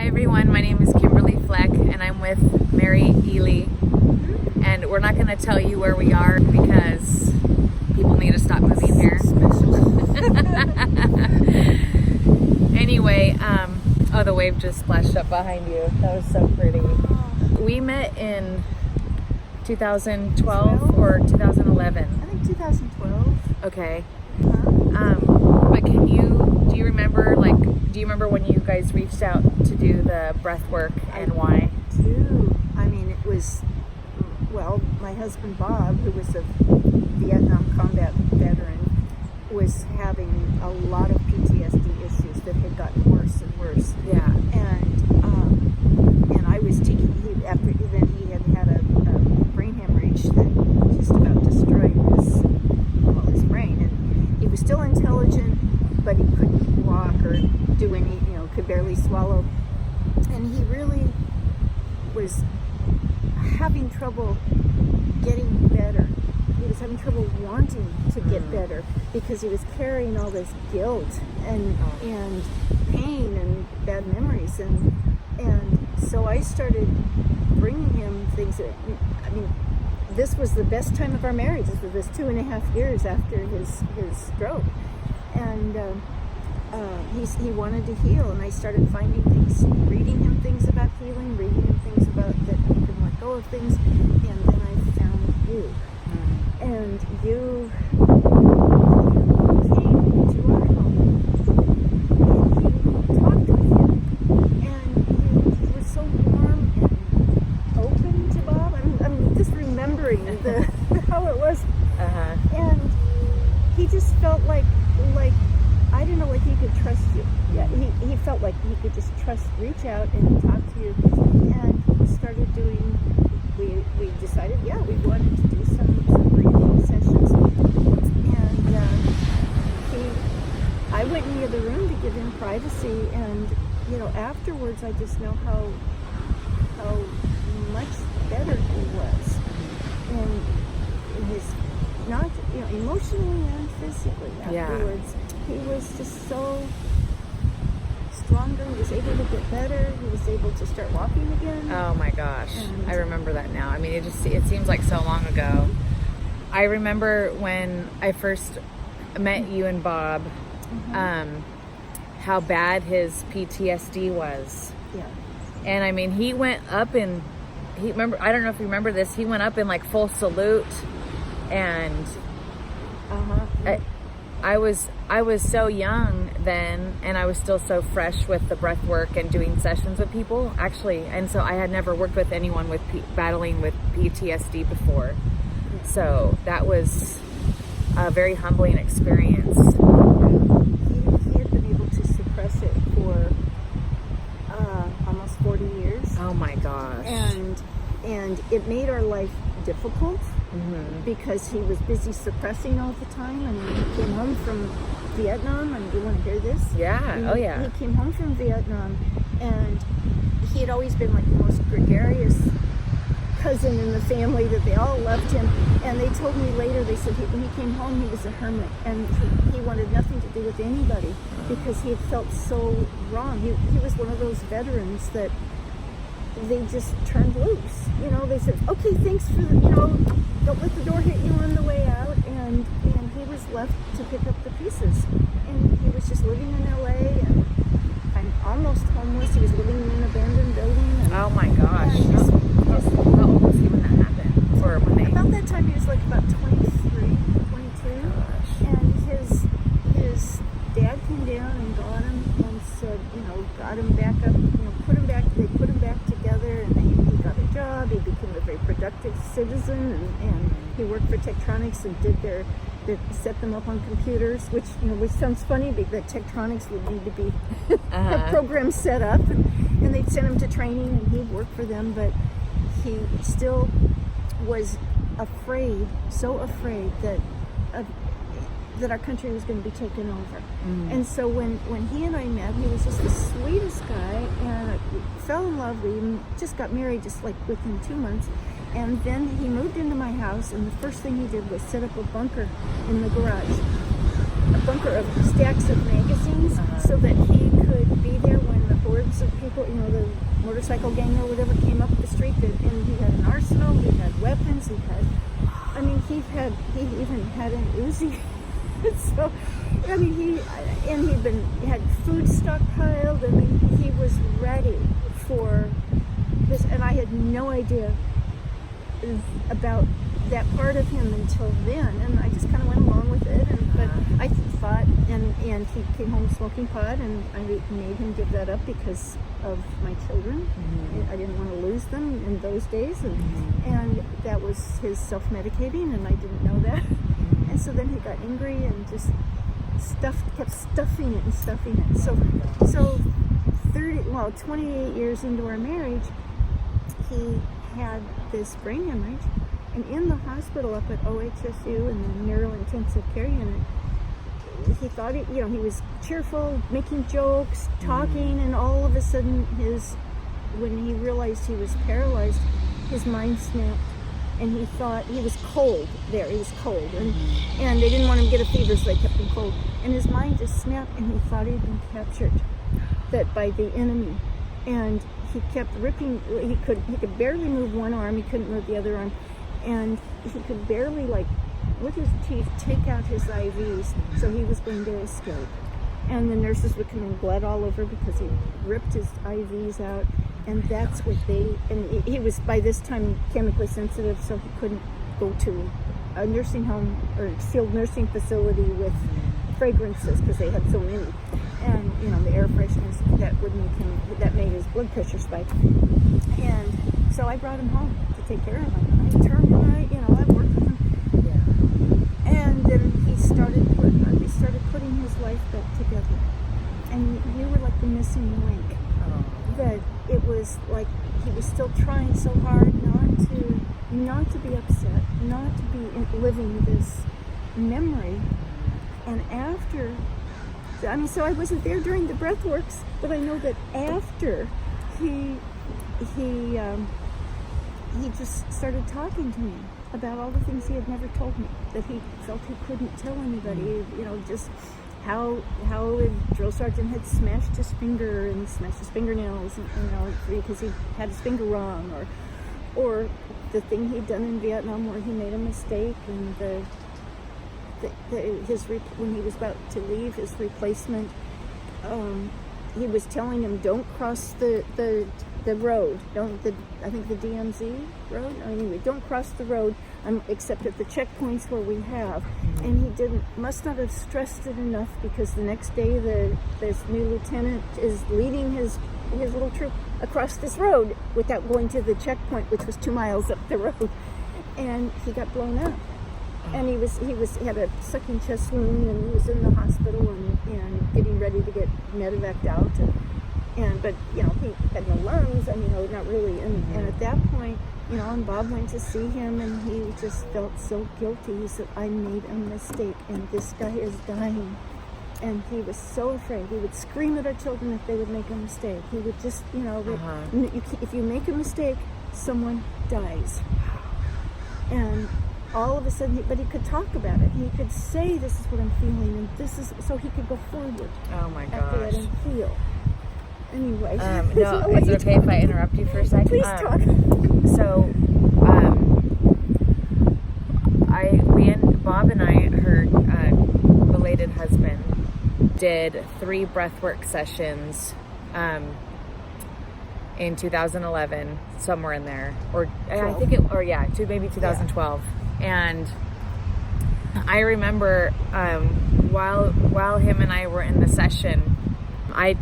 Hi everyone, my name is Kimberly Fleck and I'm with Mary Ely, and we're not going to tell you where we are because people need to stop moving here. Anyway, oh, the wave just splashed up behind you. That was so pretty. We met in 2012 or 2011? I think 2012. Okay. But do you remember when you guys reached out to do the breath work and why? I do. I mean, it was, well, my husband Bob, who was a Vietnam combat veteran, was having a lot of PTSD issues that had gotten worse and worse. Yeah. And I was taking, after then he had a brain hemorrhage that just about destroyed his brain. And he was still intelligent, but he couldn't walk or do any, could barely swallow. And he really was having trouble getting better. He was having trouble wanting to get better because he was carrying all this guilt and pain and bad memories. And so I started bringing him things that, this was the best time of our marriage. This was this 2.5 years after his stroke. And he wanted to heal, and I started finding things, reading him things about healing, reading him things about that he can let go of things, and then I found you. And you came to our home, and you talked with him, and you were so warm and open to Bob. I'm just remembering how it was. And he just felt like I don't know, like he could trust you. Yeah, he felt like he could just reach out and talk to you. And he started doing, we decided, we wanted to do some breathing sessions. And I went in the other room to give him privacy. And, afterwards I just know how much better he was. And his, not, emotionally and physically afterwards. He was just so stronger. He was able to get better. He was able to start walking again. Oh my gosh, I remember that now. I mean, it seems like so long ago. I remember when I first met you and Bob, how bad his PTSD was. Yeah. And I mean, he went up in, I don't know if you remember this, he went up in like full salute, and I was so young then, and I was still so fresh with the breath work and doing sessions with people, actually. And so I had never worked with anyone with battling with PTSD before. So that was a very humbling experience. He had been able to suppress it for almost 40 years. Oh my gosh. And it made our life difficult. Because he was busy suppressing all the time, and he came home from Vietnam, and you want to hear this? Yeah, He came home from Vietnam, and he had always been like the most gregarious cousin in the family, that they all loved him. And they told me later, they said when he came home, he was a hermit, and he wanted nothing to do with anybody because he had felt so wrong. He was one of those veterans that they just turned loose. They said, okay, thanks for don't let the door hit you on the way out. And he was left to pick up the pieces. And he was just living in LA and almost homeless. He was living in an abandoned building. And, oh my gosh. How old was he when that happened? Or when they... About that time, he was like about 23, 22. Gosh. And his dad came down and got him and said, got him back up, they put him back together, and he got a job. He became a very productive citizen, and he worked for Tektronix and set them up on computers, which sounds funny, because the Tektronix would need to be have programs set up, and they'd send him to training, and he'd work for them, but he still was afraid, so afraid that our country was going to be taken over. And so when he and I met, he was just the sweetest guy, and I fell in love. We just got married just like within 2 months. And then he moved into my house, and the first thing he did was set up a bunker in the garage. A bunker of stacks of magazines so that he could be there when the hordes of people, the motorcycle gang or whatever came up the street, and he had an arsenal, he had weapons, he even had an Uzi. So, he had food stockpiled. He was ready for this, and I had no idea about that part of him until then, and I just kind of went along with it. But I thought, and he came home smoking pot, and I made him give that up because of my children. Mm-hmm. I didn't want to lose them in those days, and that was his self-medicating, and I didn't know that. And so then he got angry and just kept stuffing it. So 28 years into our marriage, he had this brain hemorrhage, and in the hospital up at OHSU in the neuro intensive care unit, he thought he was cheerful, making jokes, talking, and all of a sudden when he realized he was paralyzed, his mind snapped. And he thought he was cold there. He was cold. And they didn't want him to get a fever, so they kept him cold. And his mind just snapped, and he thought he'd been captured by the enemy. And he kept ripping. He could barely move one arm. He couldn't move the other arm. And he could barely, with his teeth, take out his IVs. So he was going to escape. And the nurses would come in blood all over because he ripped his IVs out. And that's what he was by this time chemically sensitive, so he couldn't go to a nursing home or skilled nursing facility with fragrances because they had so many. And, the air freshness, that made his blood pressure spike. And so I brought him home to take care of him. I turned and I worked with him. Yeah. And then we started putting his life back together. And you were like the missing link. That it was like he was still trying so hard not to be upset, not to be living this memory. And after, so I wasn't there during the breathworks, but I know that after he just started talking to me about all the things he had never told me, that he felt he couldn't tell anybody, just how a drill sergeant had smashed his finger and smashed his fingernails, because he had his finger wrong, or the thing he'd done in Vietnam where he made a mistake, and when he was about to leave, his replacement, he was telling him, don't cross the road, I think the DMZ road, anyway, don't cross the road except at the checkpoints where we have. And he must not have stressed it enough, because the next day this new lieutenant is leading his little troop across this road without going to the checkpoint, which was 2 miles up the road, and he got blown up. And he had a sucking chest wound, and he was in the hospital and getting ready to get medevaced out, but he had no lungs, not really. And at that point, and Bob went to see him, and he just felt so guilty. He said, I made a mistake, and this guy is dying. And he was so afraid. He would scream at our children if they would make a mistake. He would just, if you make a mistake, someone dies. And all of a sudden, but he could talk about it. He could say, this is what I'm feeling, and this is, so he could go forward. Oh my gosh. After that and heal. Anyway. No, is it okay if I interrupt you for a second? Please talk. So, Bob and I, her belated husband, did 3 breathwork sessions in 2011, somewhere in there, or 12. I think maybe 2012. Yeah. And I remember while him and I were in the session, I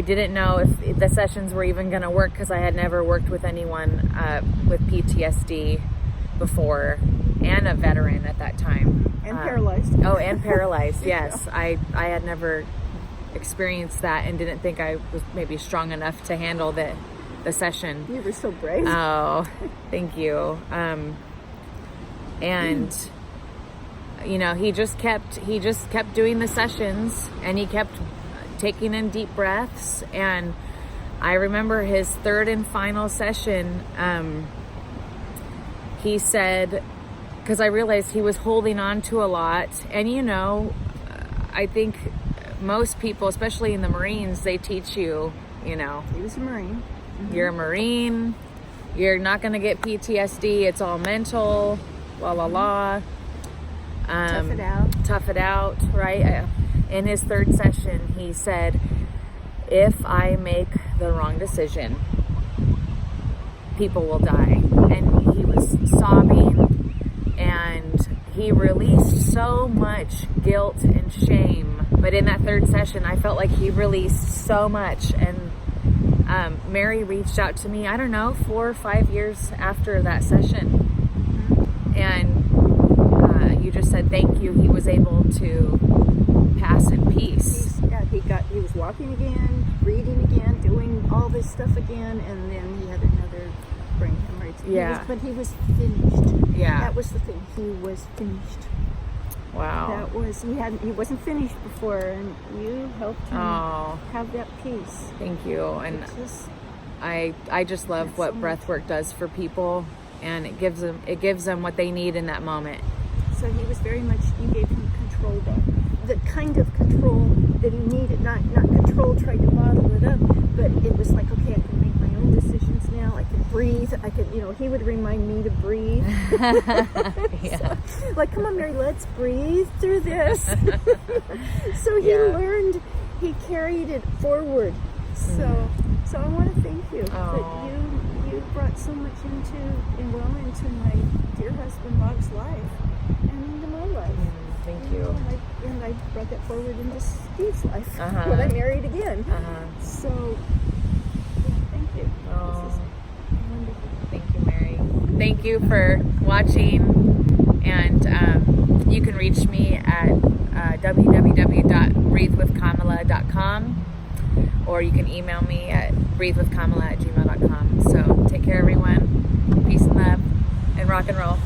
didn't know if the sessions were even going to work, because I had never worked with anyone with PTSD before, and a veteran at that time. And paralyzed. And paralyzed, yes. I had never experienced that, and didn't think I was maybe strong enough to handle the session. You were so brave. Oh, thank you. And he just kept doing the sessions, and he kept taking in deep breaths. And I remember his 3rd and final session, he said, because I realized he was holding on to a lot, and I think most people, especially in the Marines, they teach you you know, He was a Marine. you're a Marine, you're not going to get PTSD, it's all mental, la la la. Tough it out. Tough it out, right? In his third session, he said, if I make the wrong decision, people will die. And he was sobbing, and he released so much guilt and shame. But in that third session, I felt like he released so much. And Mary reached out to me, I don't know, 4 or 5 years after that session. And you just said thank you. He was able to pass in peace. He was walking again, reading again, doing all this stuff again, and then he had another brain hemorrhage. Yeah. But he was finished. Yeah. That was the thing. He was finished. Wow. He wasn't finished before, and you helped him have that peace. Thank you. And I just love what Breathwork does for people, and it gives them what they need in that moment. So he was very much, you gave him control back. The kind of control that he needed, not control trying to bottle it up, but it was like, okay, I can make my own decisions now, I can breathe, he would remind me to breathe. Yeah. So, like, come on, Mary, let's breathe through this. So he learned, he carried it forward. So I want to thank you that you brought so much into my dear husband Bob's life and into my life. Thank you. And I brought that forward into Steve's life when I married again. So, thank you. This is wonderful. Thank you, Mary. Thank you for watching. And you can reach me at www.breathewithkamala.com, or you can email me at breathewithkamala@gmail.com. So take care, everyone. Peace and love, and rock and roll.